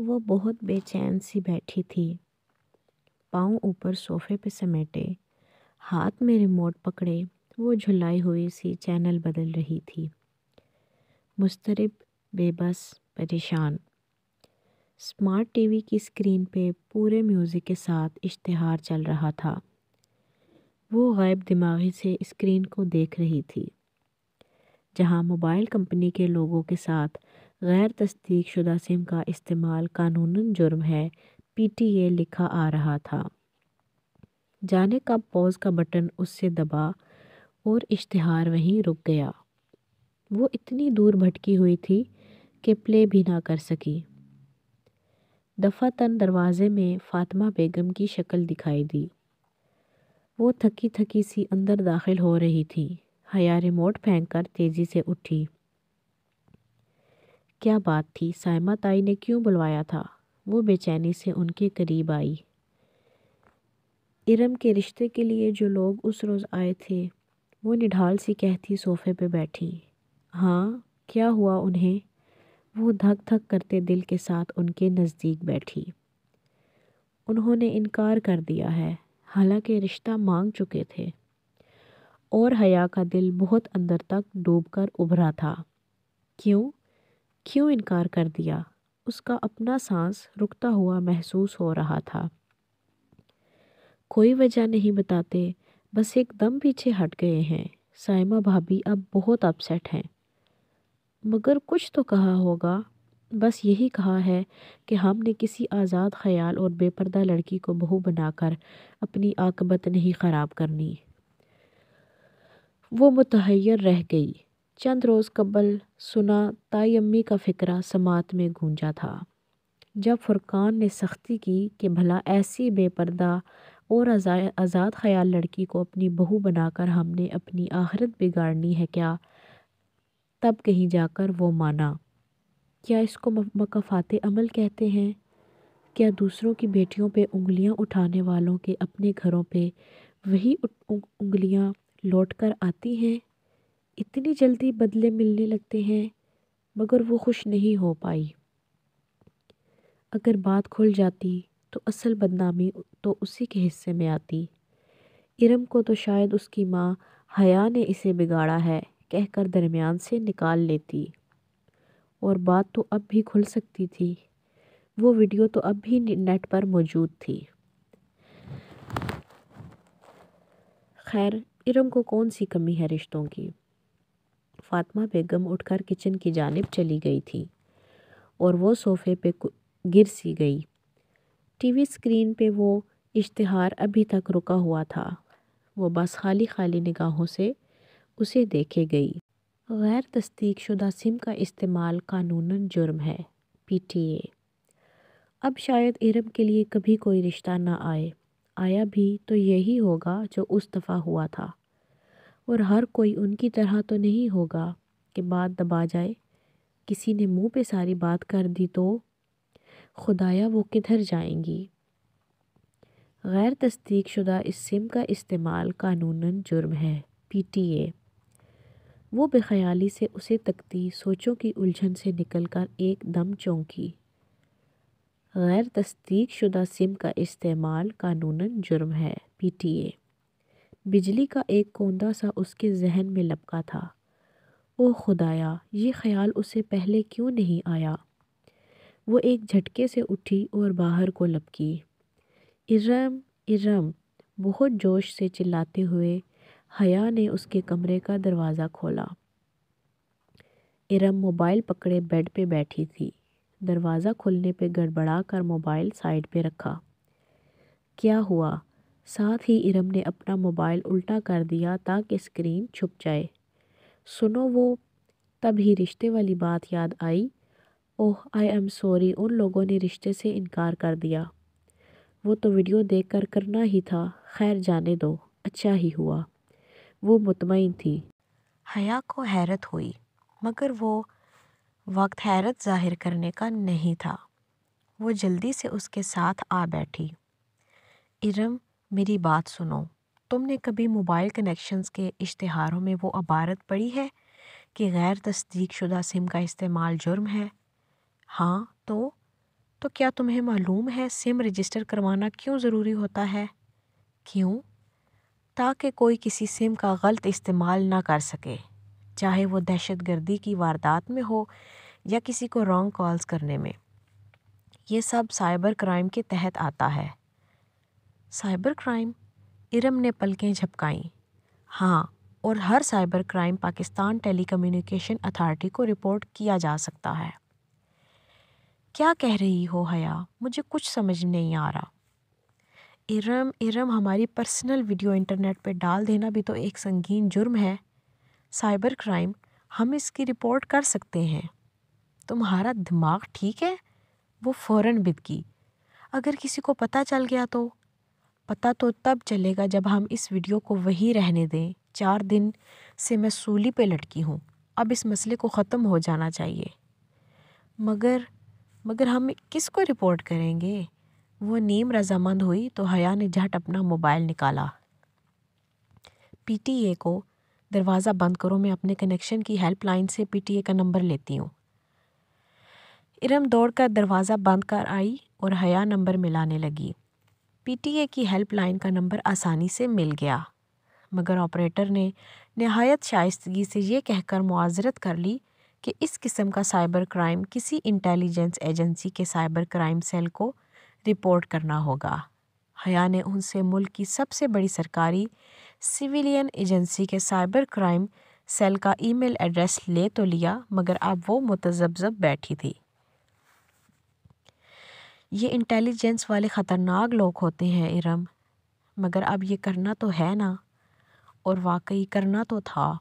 وہ بہت بے چین سی بیٹھی تھی، پاؤں اوپر صوفے پہ سمیٹے، ہاتھ میں ریموٹ پکڑے وہ جھلائی ہوئی سی چینل بدل رہی تھی، مضطرب، بے بس، پریشان۔ اسمارٹ ٹی وی کی اسکرین پہ پورے میوزک کے ساتھ اشتہار چل رہا تھا۔ وہ غائب دماغی سے اسکرین کو دیکھ رہی تھی، جہاں موبائل کمپنی کے لوگوں کے ساتھ غیر تصدیق شدہ سم کا استعمال قانوناً جرم ہے، PTA لکھا آ رہا تھا۔ جانے کا پوز کا بٹن اس سے دبا اور اشتہار وہیں رک گیا۔ وہ اتنی دور بھٹکی ہوئی تھی کہ پلے بھی نہ کر سکی۔ دفعتاً دروازے میں فاطمہ بیگم کی شکل دکھائی دی۔ وہ تھکی تھکی سی اندر داخل ہو رہی تھی۔ حیا ریموٹ پھینک کر تیزی سے اٹھی۔ کیا بات تھی؟ سائمہ تائی نے کیوں بلوایا تھا؟ وہ بے چینی سے ان کے قریب آئی۔ ارم کے رشتے کے لیے جو لوگ اس روز آئے تھے، وہ نڈھال سی کہتی صوفے پہ بیٹھی۔ ہاں، کیا ہوا انہیں؟ وہ دھک دھک کرتے دل کے ساتھ ان کے نزدیک بیٹھی۔ انہوں نے انکار کر دیا ہے، حالانکہ رشتہ مانگ چکے تھے۔ اور حیا کا دل بہت اندر تک ڈوب کر ابھرا تھا۔ کیوں انکار کر دیا؟ اس کا اپنا سانس رکتا ہوا محسوس ہو رہا تھا۔ کوئی وجہ نہیں بتاتے، بس ایک دم پیچھے ہٹ گئے ہیں۔ سائمہ بھابی اب بہت اپسیٹ ہیں۔ مگر کچھ تو کہا ہوگا۔ بس یہی کہا ہے کہ ہم نے کسی آزاد خیال اور بے پردہ لڑکی کو بہو بنا کر اپنی عاقبت نہیں خراب کرنی۔ وہ متحیر رہ گئی۔ چند روز قبل سنا تائی امی کا فقرہ سماعت میں گونجا تھا، جب فرقان نے سختی کی کہ بھلا ایسی بے پردہ اور آزاد خیال لڑکی کو اپنی بہو بنا کر ہم نے اپنی آخرت بگاڑنی ہے کیا؟ تب کہیں جا کر وہ مانا۔ کیا اس کو مکافات عمل کہتے ہیں؟ کیا دوسروں کی بیٹیوں پہ انگلیاں اٹھانے والوں کے اپنے گھروں پہ وہی انگلیاں لوٹ کر آتی ہیں؟ اتنی جلدی بدلے ملنے لگتے ہیں؟ مگر وہ خوش نہیں ہو پائی۔ اگر بات کھل جاتی تو اصل بدنامی تو اسی کے حصے میں آتی۔ ارم کو تو شاید اس کی ماں حیا نے اسے بگاڑا ہے کہہ کر درمیان سے نکال لیتی، اور بات تو اب بھی کھل سکتی تھی۔ وہ ویڈیو تو اب بھی نیٹ پر موجود تھی۔ خیر، ارم کو کون سی کمی ہے رشتوں کی؟ فاطمہ بیگم اٹھ کر کچن کی جانب چلی گئی تھی اور وہ صوفے پہ گر سی گئی۔ ٹی وی اسکرین پہ وہ اشتہار ابھی تک رکا ہوا تھا۔ وہ بس خالی خالی نگاہوں سے اسے دیکھے گئی۔ غیر تصدیق شدہ سم کا استعمال قانوناً جرم ہے، PTA۔ اب شاید ارم کے لیے کبھی کوئی رشتہ نہ آئے، آیا بھی تو یہی ہوگا جو اس دفعہ ہوا تھا، اور ہر کوئی ان کی طرح تو نہیں ہوگا کہ بات دبا جائے۔ کسی نے منہ پہ ساری بات کر دی تو خدایا وہ کدھر جائیں گی؟ غیر تصدیق شدہ اس سم کا استعمال قانوناً جرم ہے، PTA۔ وہ بے خیالی سے اسے تکتی، سوچوں کی الجھن سے نکل کر ایک دم چونکی۔ غیر تصدیق شدہ سم کا استعمال قانوناً جرم ہے، PTA۔ بجلی کا ایک کوندہ سا اس کے ذہن میں لپکا تھا۔ اوہ خدایا، یہ خیال اسے پہلے کیوں نہیں آیا؟ وہ ایک جھٹکے سے اٹھی اور باہر کو لپکی۔ ارم، ارم، بہت جوش سے چلاتے ہوئے حیا نے اس کے کمرے کا دروازہ کھولا۔ ارم موبائل پکڑے بیڈ پہ بیٹھی تھی، دروازہ کھلنے پہ گڑبڑا کر موبائل سائیڈ پہ رکھا۔ کیا ہوا؟ ساتھ ہی ارم نے اپنا موبائل الٹا کر دیا تاکہ اسکرین چھپ جائے۔ سنو، وہ تب ہی رشتے والی بات یاد آئی۔ اوہ آئی ایم سوری، ان لوگوں نے رشتے سے انکار کر دیا۔ وہ تو ویڈیو دیکھ کر کرنا ہی تھا۔ خیر جانے دو، اچھا ہی ہوا۔ وہ مطمئن تھی۔ حیا کو حیرت ہوئی، مگر وہ وقت حیرت ظاہر کرنے کا نہیں تھا۔ وہ جلدی سے اس کے ساتھ آ بیٹھی۔ ارم، میری بات سنو۔ تم نے کبھی موبائل کنیکشنز کے اشتہاروں میں وہ عبارت پڑھی ہے کہ غیر تصدیق شدہ سم کا استعمال جرم ہے؟ ہاں تو تو کیا تمہیں معلوم ہے سم رجسٹر کروانا کیوں ضروری ہوتا ہے؟ کیوں؟ تاکہ کوئی کسی سم کا غلط استعمال نہ کر سکے، چاہے وہ دہشت گردی کی واردات میں ہو یا کسی کو رانگ کالز کرنے میں۔ یہ سب سائبر کرائم کے تحت آتا ہے۔ Cyber crime? ارم نے پلکیں جھپکائیں۔ ہاں، اور ہر سائبر کرائم پاکستان ٹیلی کمیونیکیشن اتھارٹی کو رپورٹ کیا جا سکتا ہے۔ کیا کہہ رہی ہو حیا؟ مجھے کچھ سمجھ نہیں آ رہا۔ ارم ہماری پرسنل ویڈیو انٹرنیٹ پہ ڈال دینا بھی تو ایک سنگین جرم ہے۔ سائبر کرائم، ہم اس کی رپورٹ کر سکتے ہیں۔ تمہارا دماغ ٹھیک ہے؟ وہ فوراً بدکی۔ اگر کسی کو پتہ چل گیا تو؟ پتہ تو تب چلے گا جب ہم اس ویڈیو کو وہیں رہنے دیں۔ 4 دن سے میں سولی پہ لٹکی ہوں۔ اب اس مسئلے کو ختم ہو جانا چاہیے۔ مگر ہم کس کو رپورٹ کریں گے؟ وہ نیم رضامند ہوئی تو حیا نے جھٹ اپنا موبائل نکالا۔ پی ٹی اے کو دروازہ بند کرو، میں اپنے کنیکشن کی ہیلپ لائن سے پی ٹی اے کا نمبر لیتی ہوں۔ ارم دوڑ کر دروازہ بند کر آئی اور حیا نمبر ملانے لگی۔ پی ٹی اے کی ہیلپ لائن کا نمبر آسانی سے مل گیا، مگر آپریٹر نے نہایت شائستگی سے یہ کہہ کر معذرت کر لی کہ اس قسم کا سائبر کرائم کسی انٹیلیجنس ایجنسی کے سائبر کرائم سیل کو رپورٹ کرنا ہوگا۔ حیا نے ان سے ملک کی سب سے بڑی سرکاری سویلین ایجنسی کے سائبر کرائم سیل کا ای میل ایڈریس لے تو لیا، مگر اب وہ متذبذب بیٹھی تھی۔ یہ انٹیلیجنس والے خطرناک لوگ ہوتے ہیں ارم، مگر اب یہ کرنا تو ہے نا؟ اور واقعی کرنا تو تھا۔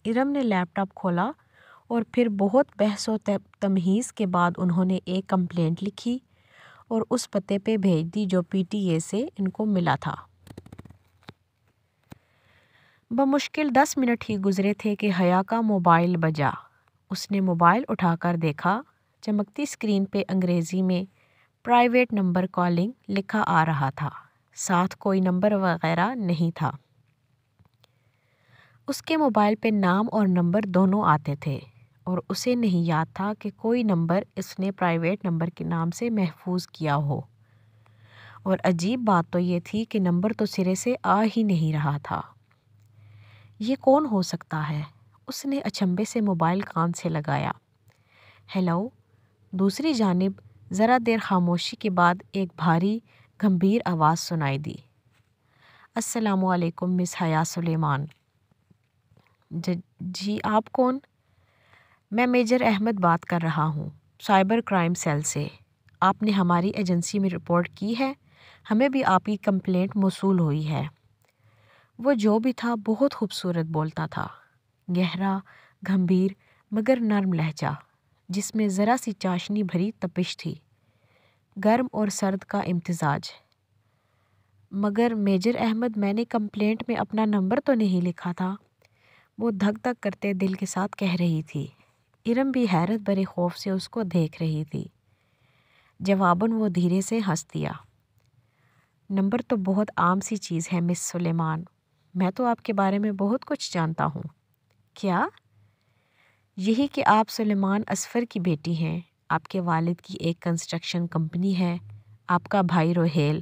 ارم نے لیپ ٹاپ کھولا اور پھر بہت بحث و تمہیز کے بعد انہوں نے ایک کمپلینٹ لکھی اور اس پتے پہ بھیج دی جو پی ٹی اے سے ان کو ملا تھا۔ بمشکل 10 منٹ ہی گزرے تھے کہ حیا کا موبائل بجا۔ اس نے موبائل اٹھا کر دیکھا، چمکتی اسکرین پہ انگریزی میں پرائیویٹ نمبر کالنگ لکھا آ رہا تھا، ساتھ کوئی نمبر وغیرہ نہیں تھا۔ اس کے موبائل پہ نام اور نمبر دونوں آتے تھے اور اسے نہیں یاد تھا کہ کوئی نمبر اس نے پرائیویٹ نمبر کے نام سے محفوظ کیا ہو، اور عجیب بات تو یہ تھی کہ نمبر تو سرے سے آ ہی نہیں رہا تھا۔ یہ کون ہو سکتا ہے؟ اس نے اچنبھے سے موبائل کان سے لگایا۔ ہیلو۔ دوسری جانب ذرا دیر خاموشی کے بعد ایک بھاری گمبھیر آواز سنائی دی۔ السلام علیکم مس حیا سلیمان۔ جی آپ کون؟ میں میجر احمد بات کر رہا ہوں، سائبر کرائم سیل سے۔ آپ نے ہماری ایجنسی میں رپورٹ کی ہے، ہمیں بھی آپ کی کمپلینٹ موصول ہوئی ہے۔ وہ جو بھی تھا بہت خوبصورت بولتا تھا، گہرا، گمبھیر مگر نرم لہجہ، جس میں ذرا سی چاشنی بھری تپش تھی، گرم اور سرد کا امتزاج۔ مگر میجر احمد، میں نے کمپلینٹ میں اپنا نمبر تو نہیں لکھا تھا، وہ دھک دھک کرتے دل کے ساتھ کہہ رہی تھی۔ ارم بھی حیرت بھرے خوف سے اس کو دیکھ رہی تھی۔ جواباً وہ دھیرے سے ہنس دیا۔ نمبر تو بہت عام سی چیز ہے مس سلیمان، میں تو آپ کے بارے میں بہت کچھ جانتا ہوں۔ کیا؟ یہی کہ آپ سلیمان اصفر کی بیٹی ہیں، آپ کے والد کی ایک کنسٹرکشن کمپنی ہے، آپ کا بھائی روہیل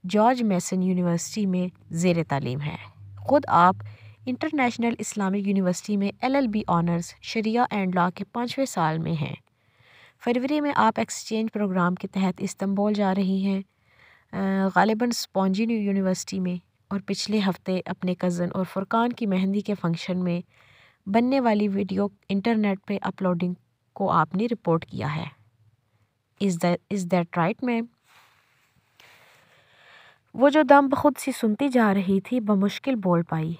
جارج میسن یونیورسٹی میں زیر تعلیم ہے، خود آپ انٹرنیشنل اسلامک یونیورسٹی میں LLB honours Shariah and law کے 5ویں سال میں ہیں۔ فروری میں آپ ایکسچینج پروگرام کے تحت استنبول جا رہی ہیں، غالباً اسپونجی یونیورسٹی میں، اور پچھلے ہفتے اپنے کزن اور فرقان کی مہندی کے فنکشن میں بننے والی ویڈیو انٹرنیٹ پہ اپلوڈنگ کو آپ نے رپورٹ کیا ہے۔ Is that right ma'am? وہ جو دم بخود سی سنتی جا رہی تھی بمشکل بول پائی۔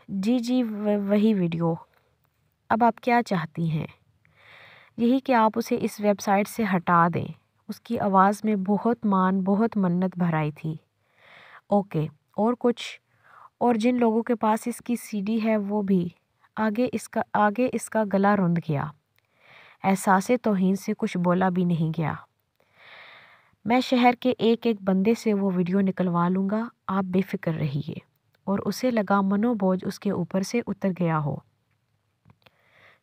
جی وہی ویڈیو۔ اب آپ کیا چاہتی ہیں؟ یہی کہ آپ اسے اس ویب سائٹ سے ہٹا دیں۔ اس کی آواز میں بہت بہت منت بھر آئی تھی۔ اوکے، اور کچھ؟ اور جن لوگوں کے پاس اس کی CD ہے وہ بھی۔ آگے اس کا گلا رند گیا۔ احساس توہین سے کچھ بولا بھی نہیں گیا۔ میں شہر کے ایک بندے سے وہ ویڈیو نکلوا لوں گا، آپ بے فکر رہیے۔ اور اسے لگا منو بوجھ اس کے اوپر سے اتر گیا ہو۔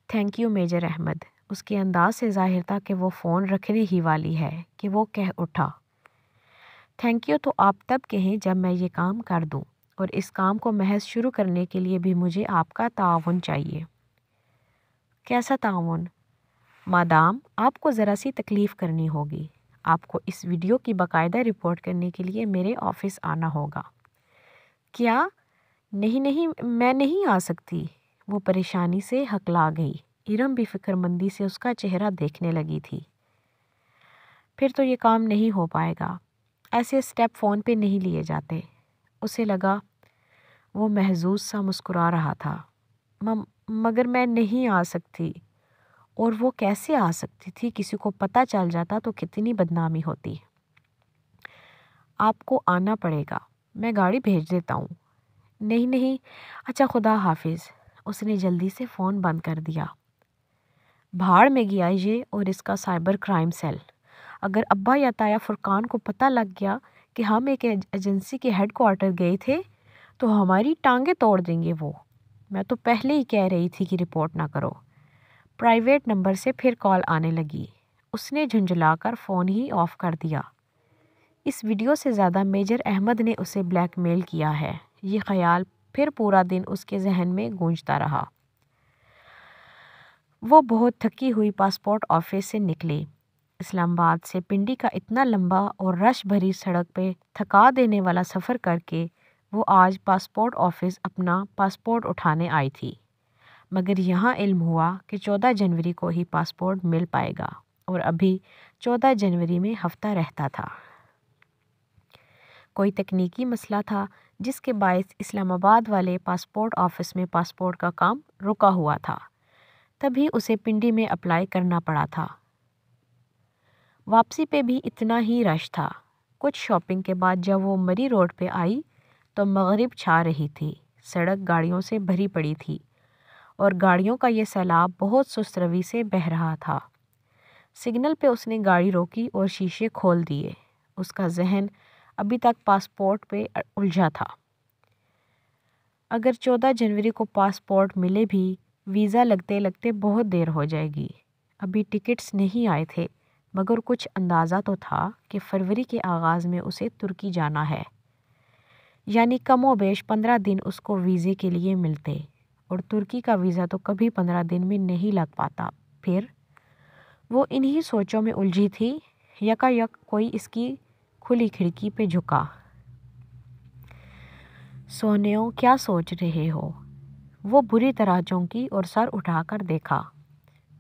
تھینک یو میجر احمد، اس کے انداز سے ظاہر تھا کہ وہ فون رکھنے ہی والی ہے کہ وہ کہہ اٹھا، تھینک یو تو آپ تب کہیں جب میں یہ کام کر دوں، اور اس کام کو محض شروع کرنے کے لیے بھی مجھے آپ کا تعاون چاہیے۔ کیسا تعاون؟ مادام آپ کو ذرا سی تکلیف کرنی ہوگی، آپ کو اس ویڈیو کی باقاعدہ رپورٹ کرنے کے لیے میرے آفس آنا ہوگا۔ کیا؟ نہیں میں نہیں آ سکتی۔ وہ پریشانی سے ہکلا گئی۔ ارم بھی فکر مندی سے اس کا چہرہ دیکھنے لگی تھی۔ پھر تو یہ کام نہیں ہو پائے گا، ایسے سٹیپ فون پہ نہیں لیے جاتے۔ اسے لگا وہ محظوظ سا مسکرا رہا تھا۔ مگر میں نہیں آ سکتی۔ اور وہ کیسے آ سکتی تھی؟ کسی کو پتہ چل جاتا تو کتنی بدنامی ہوتی۔ آپ کو آنا پڑے گا، میں گاڑی بھیج دیتا ہوں۔ نہیں، اچھا خدا حافظ۔ اس نے جلدی سے فون بند کر دیا۔ بھاڑ میں گیا یہ اور اس کا سائبر کرائم سیل۔ اگر ابا یا تایا فرقان کو پتہ لگ گیا کہ ہم ایک ایجنسی کے ہیڈ کوارٹر گئے تھے تو ہماری ٹانگیں توڑ دیں گے وہ۔ میں تو پہلے ہی کہہ رہی تھی کہ رپورٹ نہ کرو۔ پرائیویٹ نمبر سے پھر کال آنے لگی۔ اس نے جھنجھلا کر فون ہی آف کر دیا۔ اس ویڈیو سے زیادہ میجر احمد نے اسے بلیک میل کیا ہے، یہ خیال پھر پورا دن اس کے ذہن میں گونجتا رہا۔ وہ بہت تھکی ہوئی پاسپورٹ آفس سے نکلی۔ اسلام آباد سے پنڈی کا اتنا لمبا اور رش بھری سڑک پہ تھکا دینے والا سفر کر کے وہ آج پاسپورٹ آفس اپنا پاسپورٹ اٹھانے آئی تھی، مگر یہاں علم ہوا کہ 14 جنوری کو ہی پاسپورٹ مل پائے گا، اور ابھی 14 جنوری میں ہفتہ رہتا تھا۔ کوئی تکنیکی مسئلہ تھا جس کے باعث اسلام آباد والے پاسپورٹ آفس میں پاسپورٹ کا کام رکا ہوا تھا، تبھی اسے پنڈی میں اپلائی کرنا پڑا تھا۔ واپسی پہ بھی اتنا ہی رش تھا۔ کچھ شاپنگ کے بعد جب وہ مری روڈ پہ آئی تو مغرب چھا رہی تھی۔ سڑک گاڑیوں سے بھری پڑی تھی اور گاڑیوں کا یہ سیلاب بہت سست روی سے بہہ رہا تھا۔ سگنل پہ اس نے گاڑی روکی اور شیشے کھول دیے۔ اس کا ذہن ابھی تک پاسپورٹ پہ الجھا تھا۔ اگر 14 جنوری کو پاسپورٹ ملے بھی ویزا لگتے لگتے بہت دیر ہو جائے گی۔ ابھی ٹکٹس نہیں آئے تھے، مگر کچھ اندازہ تو تھا کہ فروری کے آغاز میں اسے ترکی جانا ہے، یعنی کم و بیش 15 دن اس کو ویزے کے لیے ملتے، اور ترکی کا ویزا تو کبھی 15 دن میں نہیں لگ پاتا۔ پھر وہ انہی سوچوں میں الجھی تھی، یکا کوئی اس کی کھلی کھڑکی پہ جھکا۔ سونیوں کیا سوچ رہے ہو؟ وہ بری طرح چونکی اور سر اٹھا کر دیکھا۔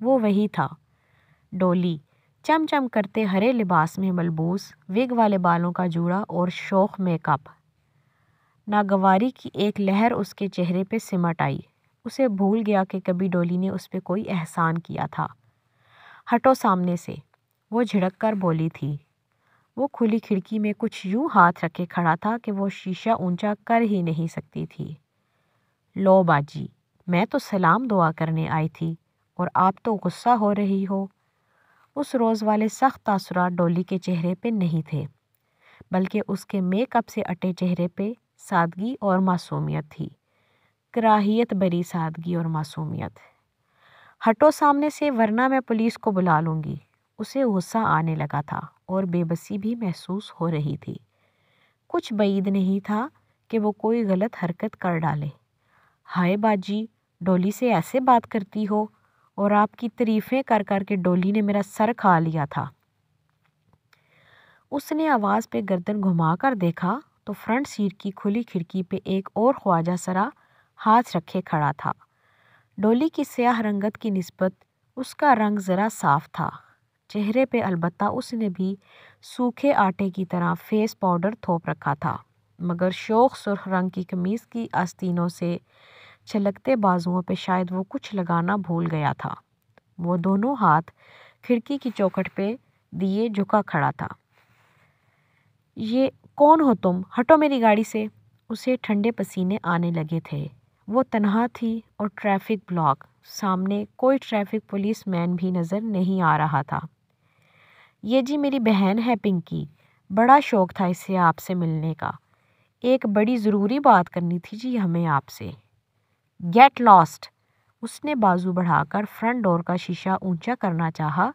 وہ وہی تھا، ڈولی، چم چم کرتے ہرے لباس میں ملبوس، وگ والے بالوں کا جوڑا اور شوخ میک اپ۔ ناگواری کی ایک لہر اس کے چہرے پہ سمٹ آئی۔ اسے بھول گیا کہ کبھی ڈولی نے اس پہ کوئی احسان کیا تھا۔ ہٹو سامنے سے، وہ جھڑک کر بولی تھی۔ وہ کھلی کھڑکی میں کچھ یوں ہاتھ رکھے کھڑا تھا کہ وہ شیشہ اونچا کر ہی نہیں سکتی تھی۔ لو باجی، میں تو سلام دعا کرنے آئی تھی اور آپ تو غصہ ہو رہی ہو۔ اس روز والے سخت تاثرات ڈولی کے چہرے پہ نہیں تھے، بلکہ اس کے میک اپ سے اٹے چہرے پہ سادگی اور معصومیت تھی، کراہیت بری سادگی اور معصومیت۔ ہٹو سامنے سے ورنہ میں پولیس کو بلا لوں گی۔ اسے غصہ آنے لگا تھا اور بے بسی بھی محسوس ہو رہی تھی۔ کچھ بعید نہیں تھا کہ وہ کوئی غلط حرکت کر ڈالے۔ ہائے باجی، ڈولی سے ایسے بات کرتی ہو؟ اور آپ کی تعریفیں کر کر کے ڈولی نے میرا سر کھا لیا تھا۔ اس نے آواز پہ گردن گھما کر دیکھا تو فرنٹ سیٹ کی کھلی کھڑکی پہ ایک اور خواجہ سرا ہاتھ رکھے کھڑا تھا۔ ڈولی کی سیاہ رنگت کی نسبت اس کا رنگ ذرا صاف تھا۔ چہرے پہ البتہ اس نے بھی سوکھے آٹے کی طرح فیس پاؤڈر تھوپ رکھا تھا، مگر شوخ سرخ رنگ کی قمیض کی آستینوں سے چھلکتے بازوؤں پہ شاید وہ کچھ لگانا بھول گیا تھا۔ وہ دونوں ہاتھ کھڑکی کی چوکھٹ پہ دیے جھکا کھڑا تھا۔ یہ کون ہو تم؟ ہٹو میری گاڑی سے۔ اسے ٹھنڈے پسینے آنے لگے تھے۔ وہ تنہا تھی اور ٹریفک بلاک، سامنے کوئی ٹریفک پولیس مین بھی نظر نہیں آ رہا تھا۔ یہ جی میری بہن ہے پنکی، بڑا شوق تھا اسے آپ سے ملنے کا، ایک بڑی ضروری بات کرنی تھی جی ہمیں آپ سے۔ Get last! اس نے بازو بڑھا کر فرنٹ ڈور کا شیشہ اونچا کرنا چاہا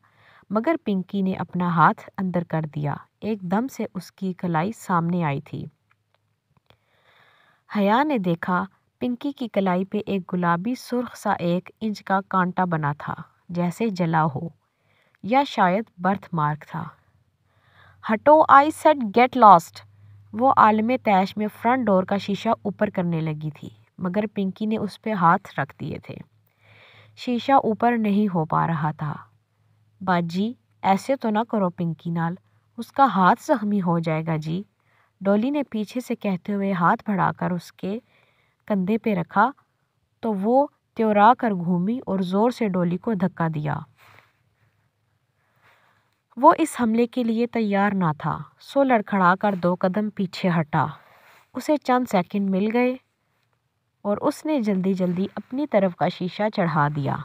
مگر پنکی نے اپنا ہاتھ اندر کر دیا۔ ایک دم سے اس کی کلائی سامنے آئی تھی۔ حیا نے دیکھا پنکی کی کلائی پہ ایک گلابی سرخ سا 1 انچ کا کانٹا بنا تھا، جیسے جلا ہو یا شاید برتھ مارک تھا۔ ہٹو، آئی سیڈ گیٹ لاسٹ۔ وہ عالم تیش میں فرنٹ ڈور کا شیشہ اوپر کرنے لگی تھی مگر پنکی نے اس پہ ہاتھ رکھ دیے تھے۔ شیشہ اوپر نہیں ہو پا رہا تھا۔ باجی ایسے تو نہ کرو پنکی نال، اس کا ہاتھ زخمی ہو جائے گا جی، ڈولی نے پیچھے سے کہتے ہوئے ہاتھ بڑھا کر اس کے کندھے پہ رکھا تو وہ تیورا کر گھومی اور زور سے ڈولی کو دھکا دیا۔ وہ اس حملے کے لیے تیار نہ تھا، سو لڑکھڑا کر 2 قدم پیچھے ہٹا۔ اسے چند سیکنڈ مل گئے اور اس نے جلدی جلدی اپنی طرف کا شیشہ چڑھا دیا۔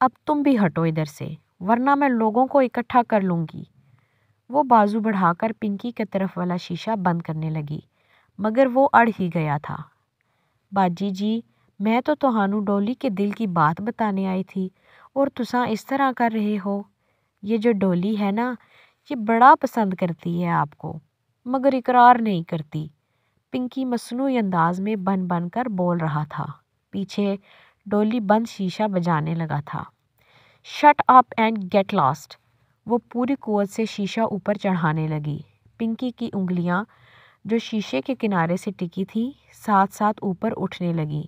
اب تم بھی ہٹو ادھر سے ورنہ میں لوگوں کو اکٹھا کر لوں گی۔ وہ بازو بڑھا کر پنکی کے طرف والا شیشہ بند کرنے لگی مگر وہ اڑ ہی گیا تھا۔ باجی جی، میں تو تہانوں ڈولی کے دل کی بات بتانے آئی تھی اور تساں اس طرح کر رہے ہو۔ یہ جو ڈولی ہے نا، یہ بڑا پسند کرتی ہے آپ کو مگر اقرار نہیں کرتی۔ پنکی مصنوعی انداز میں بن بن کر بول رہا تھا۔ پیچھے ڈولی بند شیشہ بجانے لگا تھا۔ Shut up and get lost. وہ پوری قوت سے شیشہ اوپر چڑھانے لگی۔ پنکی کی انگلیاں جو شیشے کے کنارے سے ٹکی تھی ساتھ ساتھ اوپر اٹھنے لگی۔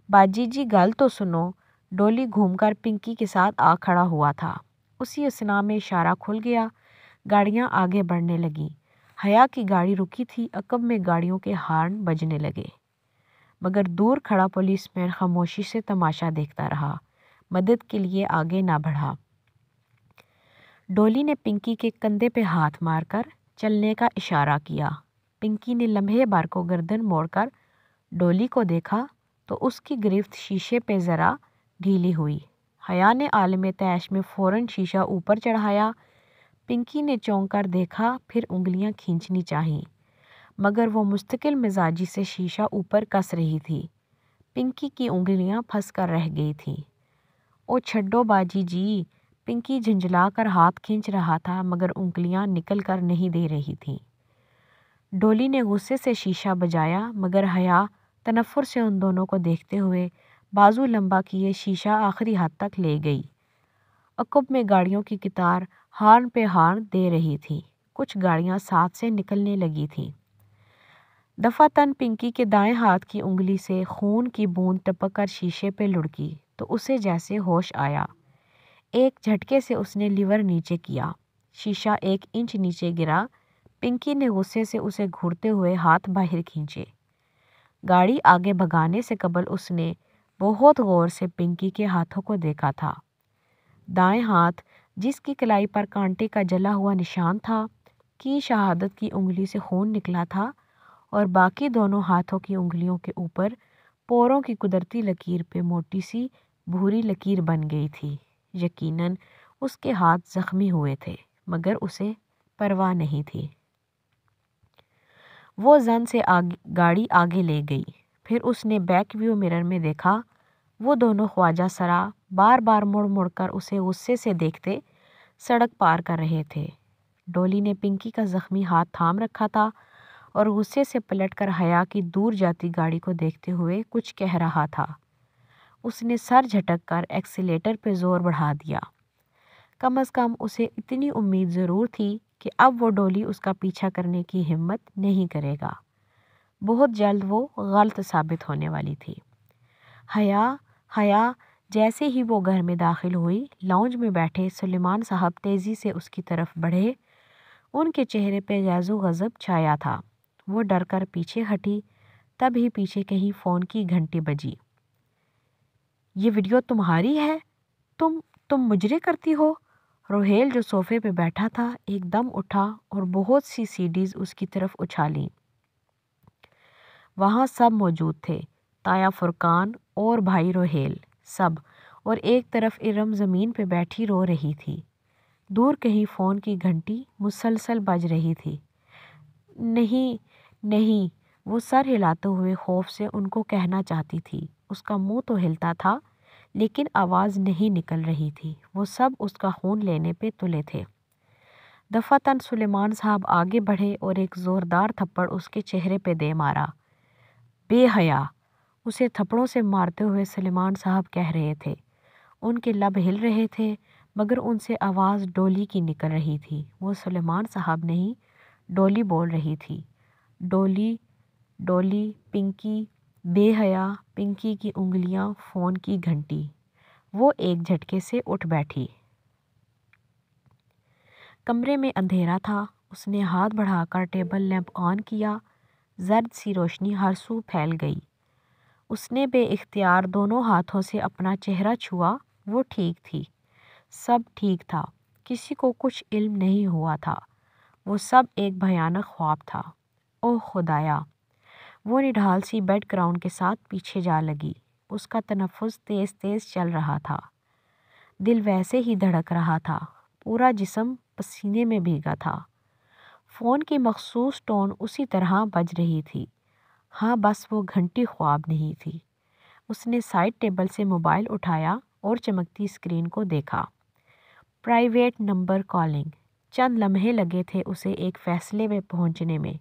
باجی جی گل تو سنو۔ ڈولی گھوم کر پنکی کے ساتھ آ کھڑا ہوا تھا۔ اسی اثنا میں اشارہ کھل گیا، گاڑیاں آگے بڑھنے لگیں۔ حیا کی گاڑی رکی تھی، عقب میں گاڑیوں کے ہارن بجنے لگے مگر دور کھڑا پولیس مین خاموشی سے تماشا دیکھتا رہا، مدد کے لیے آگے نہ بڑھا۔ ڈولی نے پنکی کے کندھے پہ ہاتھ مار کر چلنے کا اشارہ کیا۔ پنکی نے لمحے بھر کو گردن موڑ کر ڈولی کو دیکھا تو اس کی گرفت شیشے پہ ذرا ڈھیلی ہوئی۔ حیا نے عالم تیش میں فوراً شیشہ اوپر چڑھایا۔ پنکی نے چونک کر دیکھا، پھر انگلیاں کھینچنی چاہییں مگر وہ مستقل مزاجی سے شیشہ اوپر کس رہی تھی۔ پنکی کی انگلیاں پھنس کر رہ گئی تھیں۔ او چھڈو باجی جی، پنکی جھنجھلا کر ہاتھ کھینچ رہا تھا مگر انگلیاں نکل کر نہیں دے رہی تھیں۔ ڈولی نے غصے سے شیشہ بجایا مگر حیا تنفر سے ان دونوں کو دیکھتے ہوئے بازو لمبا کیے شیشہ آخری حد تک لے گئی۔ عقب میں گاڑیوں کی قطار ہارن پہ ہارن دے رہی تھی، کچھ گاڑیاں ساتھ سے نکلنے لگی تھیں۔ دفعتاً پنکی کے دائیں ہاتھ کی انگلی سے خون کی بوند ٹپک کر شیشے پہ لڑکی تو اسے جیسے ہوش آیا۔ ایک جھٹکے سے اس نے لیور نیچے کیا، شیشہ 1 انچ نیچے گرا۔ پنکی نے غصے سے اسے گھورتے ہوئے ہاتھ باہر کھینچے۔ گاڑی آگے بھگانے سے قبل اس نے بہت غور سے پنکی کے ہاتھوں کو دیکھا تھا۔ دائیں ہاتھ جس کی کلائی پر کانٹے کا جلا ہوا نشان تھا کی شہادت کی انگلی سے خون نکلا تھا اور باقی دونوں ہاتھوں کی انگلیوں کے اوپر پوروں کی قدرتی لکیر پہ موٹی سی بھوری لکیر بن گئی تھی۔ یقیناً اس کے ہاتھ زخمی ہوئے تھے مگر اسے پرواہ نہیں تھی۔ وہ زن سے گاڑی آگے لے گئی۔ پھر اس نے بیک ویو مرر میں دیکھا، وہ دونوں خواجہ سرا بار بار مڑ مڑ کر اسے غصے سے دیکھتے سڑک پار کر رہے تھے۔ ڈولی نے پنکی کا زخمی ہاتھ تھام رکھا تھا اور غصے سے پلٹ کر حیا کی دور جاتی گاڑی کو دیکھتے ہوئے کچھ کہہ رہا تھا۔ اس نے سر جھٹک کر ایکسیلیٹر پہ زور بڑھا دیا۔ کم از کم اسے اتنی امید ضرور تھی کہ اب وہ ڈولی اس کا پیچھا کرنے کی ہمت نہیں کرے گا۔ بہت جلد وہ غلط ثابت ہونے والی تھی۔ حیا جیسے ہی وہ گھر میں داخل ہوئی، لاؤنج میں بیٹھے سلیمان صاحب تیزی سے اس کی طرف بڑھے۔ ان کے چہرے پہ غیظ و غضب چھایا تھا۔ وہ ڈر کر پیچھے ہٹی، تب ہی پیچھے کہیں فون کی گھنٹی بجی۔ یہ ویڈیو تمہاری ہے؟ تم مجرے کرتی ہو؟ روہیل جو صوفے پہ بیٹھا تھا ایک دم اٹھا اور بہت سی سیڈیز اس کی طرف اچھالیں۔ وہاں سب موجود تھے، تایا فرقان اور بھائی روہیل سب، اور ایک طرف ارم زمین پہ بیٹھی رو رہی تھی۔ دور کہیں فون کی گھنٹی مسلسل بج رہی تھی۔ نہیں، وہ سر ہلاتے ہوئے خوف سے ان کو کہنا چاہتی تھی اس کا منہ تو ہلتا تھا لیکن آواز نہیں نکل رہی تھی۔ وہ سب اس کا خون لینے پہ تلے تھے۔ دفعتاً سلیمان صاحب آگے بڑھے اور ایک زوردار تھپڑ اس کے چہرے پہ دے مارا۔ بے حیا! اسے تھپڑوں سے مارتے ہوئے سلیمان صاحب کہہ رہے تھے۔ ان کے لب ہل رہے تھے مگر ان سے آواز ڈولی کی نکل رہی تھی۔ وہ سلیمان صاحب نہیں، ڈولی بول رہی تھی۔ ڈولی، ڈولی، پنکی، بے حیا! پنکی کی انگلیاں فون کی گھنٹی۔ وہ ایک جھٹکے سے اٹھ بیٹھی۔ کمرے میں اندھیرا تھا۔ اس نے ہاتھ بڑھا کر ٹیبل لیمپ آن کیا۔ زرد سی روشنی ہر سو پھیل گئی۔ اس نے بے اختیار دونوں ہاتھوں سے اپنا چہرہ چھوا۔ وہ ٹھیک تھی۔ سب ٹھیک تھا۔ کسی کو کچھ علم نہیں ہوا تھا۔ وہ سب ایک بھیانک خواب تھا۔ اوہ خدایا! وہ نڈھال سی بیڈ گراؤنڈ کے ساتھ پیچھے جا لگی۔ اس کا تنفس تیز تیز چل رہا تھا۔ دل ویسے ہی دھڑک رہا تھا۔ پورا جسم پسینے میں بھیگا تھا۔ فون کی مخصوص ٹون اسی طرح بج رہی تھی۔ ہاں بس وہ گھنٹی خواب نہیں تھی۔ اس نے سائڈ ٹیبل سے موبائل اٹھایا اور چمکتی اسکرین کو دیکھا۔ Private number calling. چند لمحے لگے تھے اسے ایک فیصلے میں پہنچنے میں،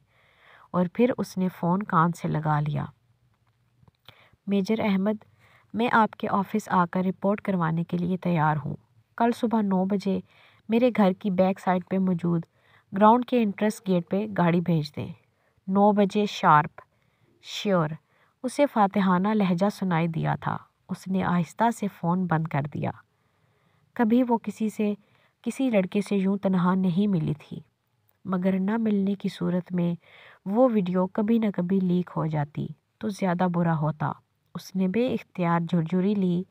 اور پھر اس نے فون کان سے لگا لیا۔ میجر احمد، میں آپ کے آفس آ کر رپورٹ کروانے کے لیے تیار ہوں۔ کل صبح 9 بجے میرے گھر کی بیک سائڈ پہ موجود گراؤنڈ کے انٹرس گیٹ پہ گاڑی بھیج دیں۔ 9 بجے شارپ۔ شیور۔ اسے فاتحانہ لہجہ سنائی دیا تھا۔ اس نے آہستہ سے فون بند کر دیا۔ کبھی وہ کسی لڑکے سے یوں تنہا نہیں ملی تھی، مگر نہ ملنے کی صورت میں وہ ویڈیو کبھی نہ کبھی لیک ہو جاتی تو زیادہ برا ہوتا۔ اس نے بے اختیار جھرجھری لی۔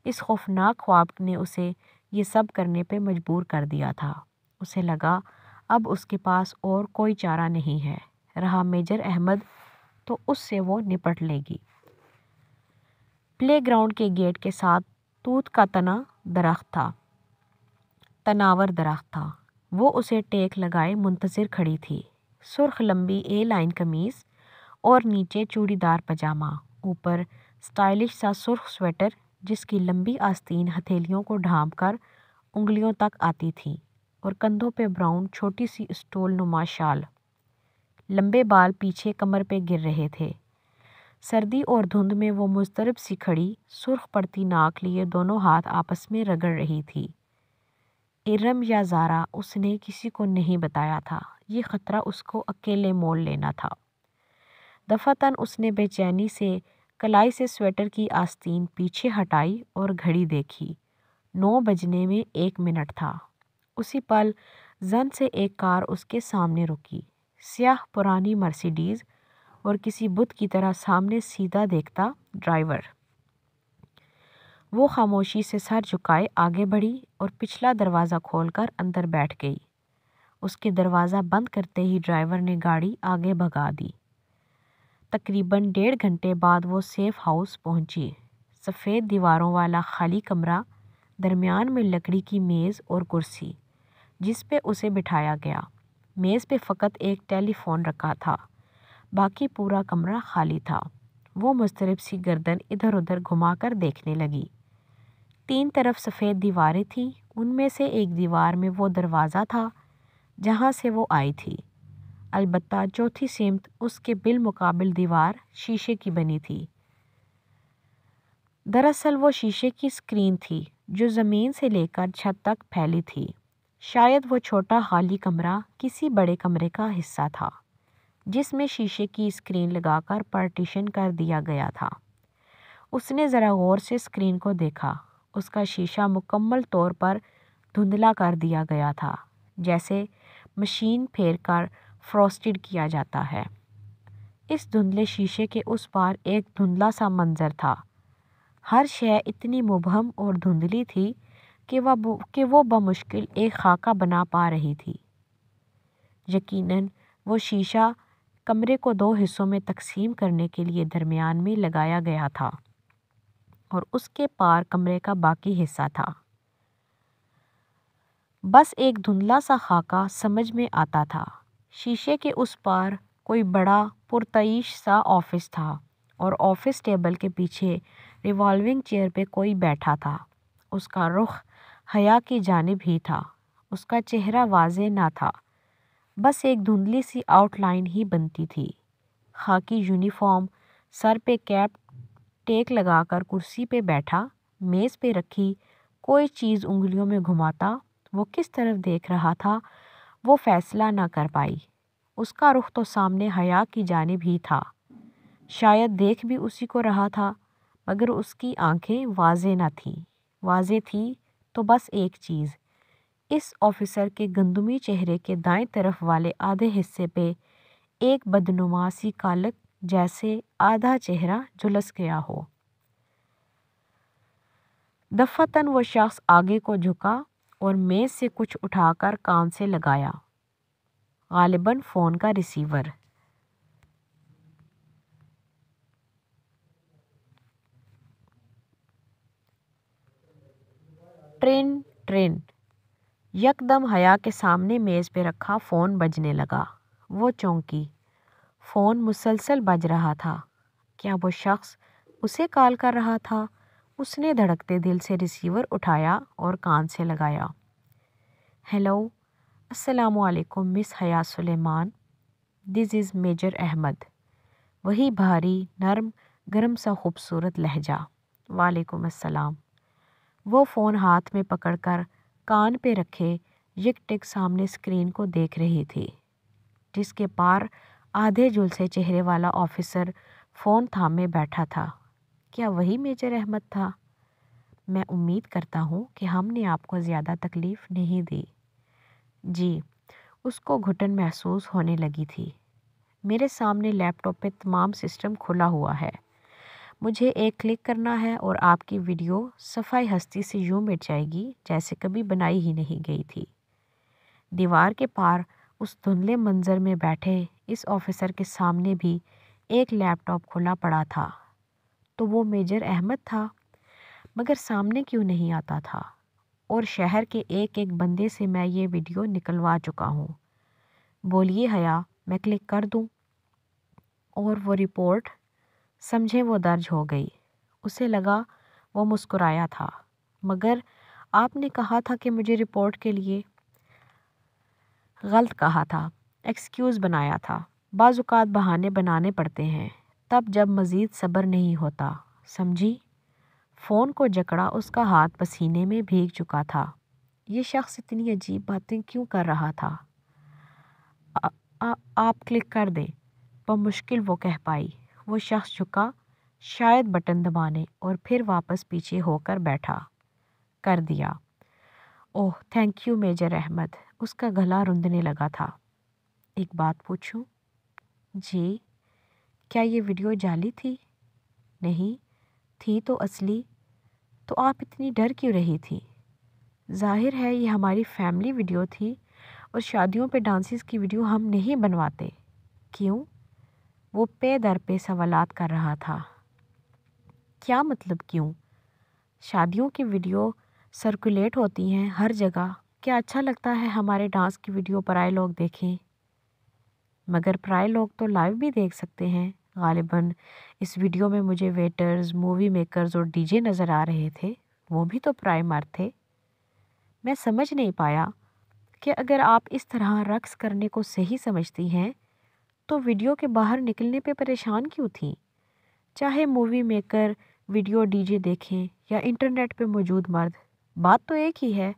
اس خوفناک خواب نے اسے یہ سب کرنے پہ مجبور کر دیا تھا۔ اسے لگا اب اس کے پاس اور کوئی چارہ نہیں ہے۔ رہا میجر احمد تو اس سے وہ نپٹ لے گی۔ پلے گراؤنڈ کے گیٹ کے ساتھ توت کا تناور درخت تھا۔ وہ اسے ٹیک لگائے منتظر کھڑی تھی۔ سرخ لمبی اے لائن قمیص اور نیچے چوڑی دار پاجامہ، اوپر سٹائلش سا سرخ سویٹر جس کی لمبی آستین ہتھیلیوں کو ڈھانپ کر انگلیوں تک آتی تھی، اور کندھوں پہ براؤن چھوٹی سی اسٹول نما شال۔ لمبے بال پیچھے کمر پہ گر رہے تھے۔ سردی اور دھند میں وہ مضطرب سی کھڑی، سرخ پڑتی ناک لیے دونوں ہاتھ آپس میں رگڑ رہی تھی۔ ارم یا زارا اس نے کسی کو نہیں بتایا تھا۔ یہ خطرہ اس کو اکیلے مول لینا تھا۔ دفعتاً اس نے بے چینی سے کلائی سے سویٹر کی آستین پیچھے ہٹائی اور گھڑی دیکھی۔ 9 بجنے میں 1 منٹ تھا۔ اسی پل زن سے ایک کار اس کے سامنے رکی۔ سیاہ پرانی مرسیڈیز اور کسی بت کی طرح سامنے سیدھا دیکھتا ڈرائیور۔ وہ خاموشی سے سر جھکائے آگے بڑھی اور پچھلا دروازہ کھول کر اندر بیٹھ گئی۔ اس کے دروازہ بند کرتے ہی ڈرائیور نے گاڑی آگے بھگا دی۔ تقریباً 1.5 گھنٹے بعد وہ سیف ہاؤس پہنچی۔ سفید دیواروں والا خالی کمرہ، درمیان میں لکڑی کی میز اور کرسی جس پہ اسے بٹھایا گیا۔ میز پہ فقط ایک ٹیلی فون رکھا تھا، باقی پورا کمرہ خالی تھا۔ وہ مضطرب سی گردن ادھر ادھر گھما کر دیکھنے لگی۔ 3 طرف سفید دیواریں تھیں۔ ان میں سے ایک دیوار میں وہ دروازہ تھا جہاں سے وہ آئی تھی، البتہ چوتھی سمت اس کے بالمقابل دیوار شیشے کی بنی تھی۔ دراصل وہ شیشے کی اسکرین تھی جو زمین سے لے کر چھت تک پھیلی تھی۔ شاید وہ چھوٹا خالی کمرہ کسی بڑے کمرے کا حصہ تھا جس میں شیشے کی اسکرین لگا کر پارٹیشن کر دیا گیا تھا۔ اس نے ذرا غور سے اسکرین کو دیکھا۔ اس کا شیشہ مکمل طور پر دھندلا کر دیا گیا تھا، جیسے مشین پھیر کر فروسٹڈ کیا جاتا ہے۔ اس دھندلے شیشے کے اس پار ایک دھندلا سا منظر تھا۔ ہر شے اتنی مبہم اور دھندلی تھی کہ وہ بمشکل ایک خاکہ بنا پا رہی تھی۔ یقیناً وہ شیشہ کمرے کو 2 حصوں میں تقسیم کرنے کے لیے درمیان میں لگایا گیا تھا، اور اس کے پار کمرے کا باقی حصہ تھا۔ بس ایک دھندلا سا خاکہ سمجھ میں آتا تھا۔ شیشے کے اس پار کوئی بڑا پرتعیش سا آفس تھا، اور آفس ٹیبل کے پیچھے ریوالونگ چیئر پہ کوئی بیٹھا تھا۔ اس کا رخ حیا کی جانب ہی تھا۔ اس کا چہرہ واضح نہ تھا، بس ایک دھندلی سی آؤٹ لائن ہی بنتی تھی۔ خاکی یونیفارم، سر پہ کیپ ٹیک لگا کر کرسی پہ بیٹھا، میز پہ رکھی کوئی چیز انگلیوں میں گھماتا۔ وہ کس طرف دیکھ رہا تھا وہ فیصلہ نہ کر پائی۔ اس کا رخ تو سامنے حیا کی جانب ہی تھا، شاید دیکھ بھی اسی کو رہا تھا، مگر اس کی آنکھیں واضح نہ تھیں۔ واضح تھی تو بس ایک چیز، اس آفیسر کے گندمی چہرے کے دائیں طرف والے آدھے حصے پہ ایک بدنما سی کالک جیسے آدھا چہرہ جھلس گیا ہو۔ دفعتاً وہ شخص آگے کو جھکا اور میز سے کچھ اٹھا کر کان سے لگایا، غالباً فون کا ریسیور۔ ٹرین ٹرین یکدم حیا کے سامنے میز پہ رکھا فون بجنے لگا۔ وہ چونکی۔ فون مسلسل بج رہا تھا۔ کیا وہ شخص اسے کال کر رہا تھا؟ اس نے دھڑکتے دل سے ریسیور اٹھایا اور کان سے لگایا۔ ہیلو، السلام علیکم مس حیا سلیمان، دس از میجر احمد۔ وہی بھاری، نرم، گرم سا خوبصورت لہجہ۔ وعلیکم السلام۔ وہ فون ہاتھ میں پکڑ کر کان پہ رکھے یک ٹک سامنے اسکرین کو دیکھ رہی تھی، جس کے پار آدھے جھلسے چہرے والا آفیسر فون تھامے بیٹھا تھا۔ کیا وہی میجر احمد تھا؟ میں امید کرتا ہوں کہ ہم نے آپ کو زیادہ تکلیف نہیں دی۔ جی، اس کو گھٹن محسوس ہونے لگی تھی۔ میرے سامنے لیپ ٹاپ پہ تمام سسٹم کھلا ہوا ہے۔ مجھے ایک کلک کرنا ہے اور آپ کی ویڈیو صفائی ہستی سے یوں مٹ جائے گی جیسے کبھی بنائی ہی نہیں گئی تھی۔ دیوار کے پار اس دھندلے منظر میں بیٹھے اس آفیسر کے سامنے بھی ایک لیپ ٹاپ کھلا پڑا تھا۔ تو وہ میجر احمد تھا، مگر سامنے کیوں نہیں آتا تھا؟ اور شہر کے ایک ایک بندے سے میں یہ ویڈیو نکلوا چکا ہوں۔ بولیے حیا، میں کلک کر دوں؟ اور وہ رپورٹ؟ سمجھے وہ درج ہو گئی۔ اسے لگا وہ مسکرایا تھا۔ مگر آپ نے کہا تھا کہ مجھے رپورٹ کے لیے۔ غلط کہا تھا، ایکسکیوز بنایا تھا۔ بعض اوقات بہانے بنانے پڑتے ہیں، تب جب مزید صبر نہیں ہوتا، سمجھی؟ فون کو جکڑا اس کا ہاتھ پسینے میں بھیگ چکا تھا۔ یہ شخص اتنی عجیب باتیں کیوں کر رہا تھا؟ آپ کلک کر دیں، بمشکل وہ کہہ پائی۔ وہ شخص جھکا، شاید بٹن دبانے، اور پھر واپس پیچھے ہو کر بیٹھا۔ کر دیا۔ اوہ تھینک یو میجر احمد۔ اس کا گلا رندنے لگا تھا۔ ایک بات پوچھوں؟ جی۔ کیا یہ ویڈیو جعلی تھی؟ نہیں تھی تو اصلی؟ تو آپ اتنی ڈر کیوں رہی تھی؟ ظاہر ہے یہ ہماری فیملی ویڈیو تھی، اور شادیوں پہ ڈانسز کی ویڈیو ہم نہیں بنواتے۔ کیوں؟ وہ پے در پہ سوالات کر رہا تھا۔ کیا مطلب کیوں؟ شادیوں کی ویڈیو سرکولیٹ ہوتی ہیں ہر جگہ، کیا اچھا لگتا ہے ہمارے ڈانس کی ویڈیو پرائے لوگ دیکھیں؟ مگر پرائے لوگ تو لائیو بھی دیکھ سکتے ہیں۔ غالباً اس ویڈیو میں مجھے ویٹرز، مووی میکرز اور ڈی جے نظر آ رہے تھے، وہ بھی تو پرائے مرد تھے۔ میں سمجھ نہیں پایا کہ اگر آپ اس طرح رقص کرنے کو صحیح سمجھتی ہیں تو ویڈیو کے باہر نکلنے پہ پریشان کیوں تھیں؟ چاہے movie maker video D J دیکھیں یا انٹرنیٹ پہ موجود مرد، بات تو ایک ہی ہے۔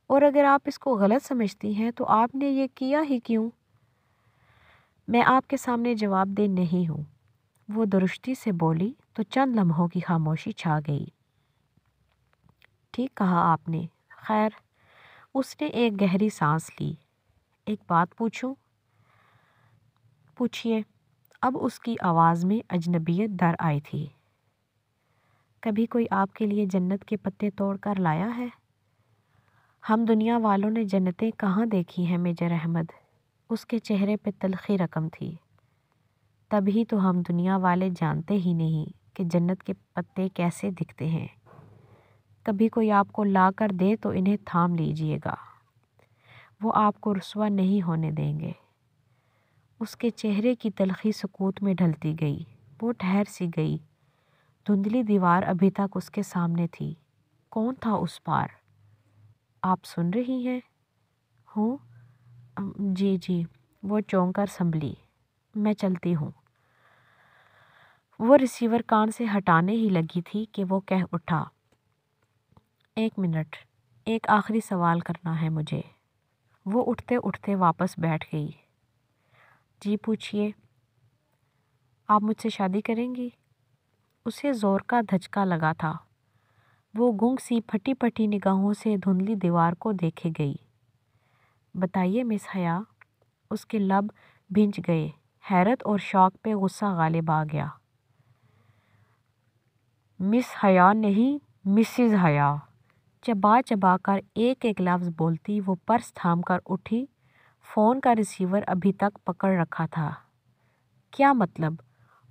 اور اگر آپ اس کو غلط سمجھتی ہیں تو آپ نے یہ کیا ہی کیوں؟ میں آپ کے سامنے جواب دہ نہیں ہوں، وہ درشتی سے بولی تو چند لمحوں کی خاموشی چھا گئی۔ ٹھیک کہا آپ نے۔ خیر، اس نے ایک گہری سانس لی۔ ایک بات پوچھوں؟ پوچھئے۔ اب اس کی آواز میں اجنبیت در آئی تھی۔ کبھی کوئی آپ کے لیے جنت کے پتے توڑ کر لایا ہے؟ ہم دنیا والوں نے جنتیں کہاں دیکھی ہیں میجر احمد؟ اس کے چہرے پہ تلخی رقم تھی۔ تبھی تو ہم دنیا والے جانتے ہی نہیں کہ جنت کے پتے کیسے دکھتے ہیں۔ کبھی کوئی آپ کو لا کر دے تو انہیں تھام لیجئے گا، وہ آپ کو رسوا نہیں ہونے دیں گے۔ اس کے چہرے کی تلخی سکوت میں ڈھلتی گئی۔ وہ ٹھہر سی گئی۔ دھندلی دیوار ابھی تک اس کے سامنے تھی۔ کون تھا اس پار؟ آپ سن رہی ہیں؟ ہوں؟ جی جی، وہ چونک کر سنبھلی۔ میں چلتی ہوں۔ وہ ریسیور کان سے ہٹانے ہی لگی تھی کہ وہ کہہ اٹھا، ایک منٹ، ایک آخری سوال کرنا ہے مجھے۔ وہ اٹھتے اٹھتے واپس بیٹھ گئی۔ جی پوچھئے۔ آپ مجھ سے شادی کریں گی؟ اسے زور کا دھچکا لگا تھا۔ وہ گنگ سی پھٹی پھٹی نگاہوں سے دھندلی دیوار کو دیکھے گئی۔ بتائیے مس حیا۔ اس کے لب بھنج گئے۔ حیرت اور شوق پہ غصہ غالب آ گیا۔ مس حیا نہیں، مسز حیا۔ چبا چبا کر ایک ایک لفظ بولتی وہ پرس تھام کر اٹھی۔ فون کا ریسیور ابھی تک پکڑ رکھا تھا۔ کیا مطلب؟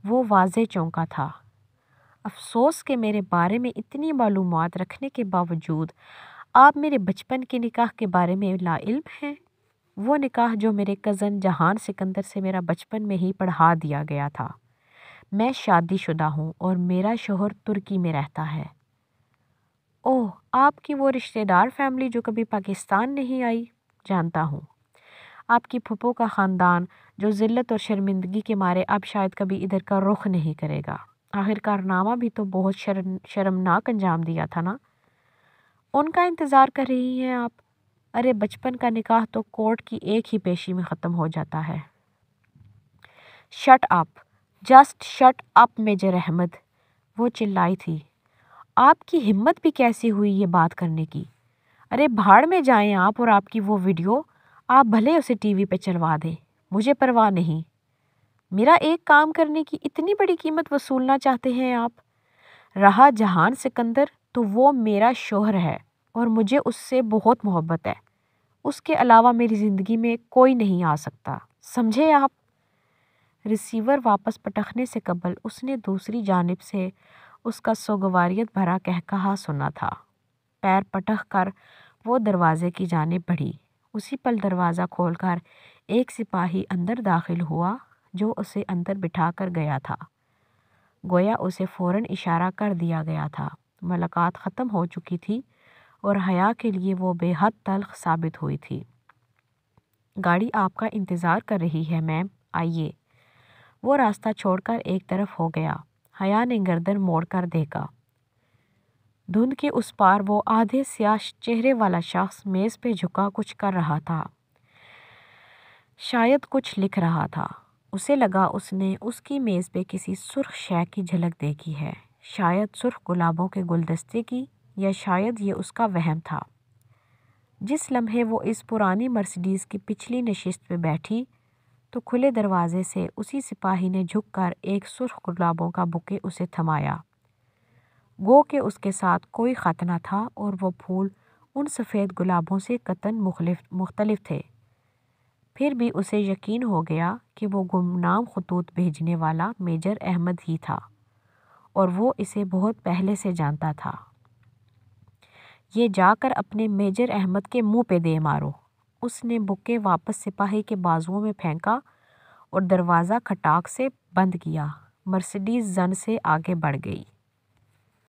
وہ واضح چونکا تھا۔ افسوس کہ میرے بارے میں اتنی معلومات رکھنے کے باوجود آپ میرے بچپن کے نکاح کے بارے میں لا علم ہیں۔ وہ نکاح جو میرے کزن جہان سکندر سے میرا بچپن میں ہی پڑھا دیا گیا تھا۔ میں شادی شدہ ہوں اور میرا شوہر ترکی میں رہتا ہے۔ اوہ، آپ کی وہ رشتہ دار فیملی جو کبھی پاکستان نہیں آئی؟ جانتا ہوں۔ آپ کی پھپھو کا خاندان جو ذلت اور شرمندگی کے مارے اب شاید کبھی ادھر کا رخ نہیں کرے گا۔ آخر کارنامہ بھی تو بہت شرمناک انجام دیا تھا نا۔ ان کا انتظار کر رہی ہیں آپ؟ ارے بچپن کا نکاح تو کورٹ کی ایک ہی پیشی میں ختم ہو جاتا ہے۔ Shut up, just shut up major Ahmed, وہ چلائی تھی۔ آپ کی ہمت بھی کیسی ہوئی یہ بات کرنے کی؟ ارے بھاڑ میں جائیں آپ اور آپ کی وہ ویڈیو، آپ بھلے اسے ٹی وی پہ چلوا دیں، مجھے پرواہ نہیں۔ میرا ایک کام کرنے کی اتنی بڑی قیمت وصولنا چاہتے ہیں آپ؟ رہا جہان سکندر تو وہ میرا شوہر ہے اور مجھے اس سے بہت محبت ہے۔ اس کے علاوہ میری زندگی میں کوئی نہیں آ سکتا، سمجھے آپ؟ ریسیور واپس پٹکنے سے قبل اس نے دوسری جانب سے اس کا سوگواریت بھرا کہکہا سنا تھا۔ پیر پٹک کر وہ دروازے کی جانب بڑھی۔ اسی پل دروازہ کھول کر ایک سپاہی اندر داخل ہوا جو اسے اندر بٹھا کر گیا تھا۔ گویا اسے فوراً اشارہ کر دیا گیا تھا۔ ملاقات ختم ہو چکی تھی اور حیا کے لیے وہ بے حد تلخ ثابت ہوئی تھی۔ گاڑی آپ کا انتظار کر رہی ہے میم، آئیے۔ وہ راستہ چھوڑ کر ایک طرف ہو گیا۔ حیا نے گردن موڑ کر دیکھا۔ دھند کے اس پار وہ آدھے سیاہ چہرے والا شخص میز پہ جھکا کچھ کر رہا تھا، شاید کچھ لکھ رہا تھا۔ اسے لگا اس نے اس کی میز پہ کسی سرخ شے کی جھلک دیکھی ہے، شاید سرخ گلابوں کے گلدستے کی، یا شاید یہ اس کا وہم تھا۔ جس لمحے وہ اس پرانی مرسیڈیز کی پچھلی نشست پہ بیٹھی تو کھلے دروازے سے اسی سپاہی نے جھک کر ایک سرخ گلابوں کا بکے اسے تھمایا۔ گو کہ اس کے ساتھ کوئی خط نہ تھا اور وہ پھول ان سفید گلابوں سے قطعاً مختلف تھے۔ پھر بھی اسے یقین ہو گیا کہ وہ گمنام خطوط بھیجنے والا میجر احمد ہی تھا اور وہ اسے بہت پہلے سے جانتا تھا۔ یہ جا کر اپنے میجر احمد کے منہ پہ دے مارو۔ اس نے بکے واپس سپاہی کے بازوؤں میں پھینکا اور دروازہ کھٹاک سے بند کیا۔ مرسیڈیز زن سے آگے بڑھ گئی۔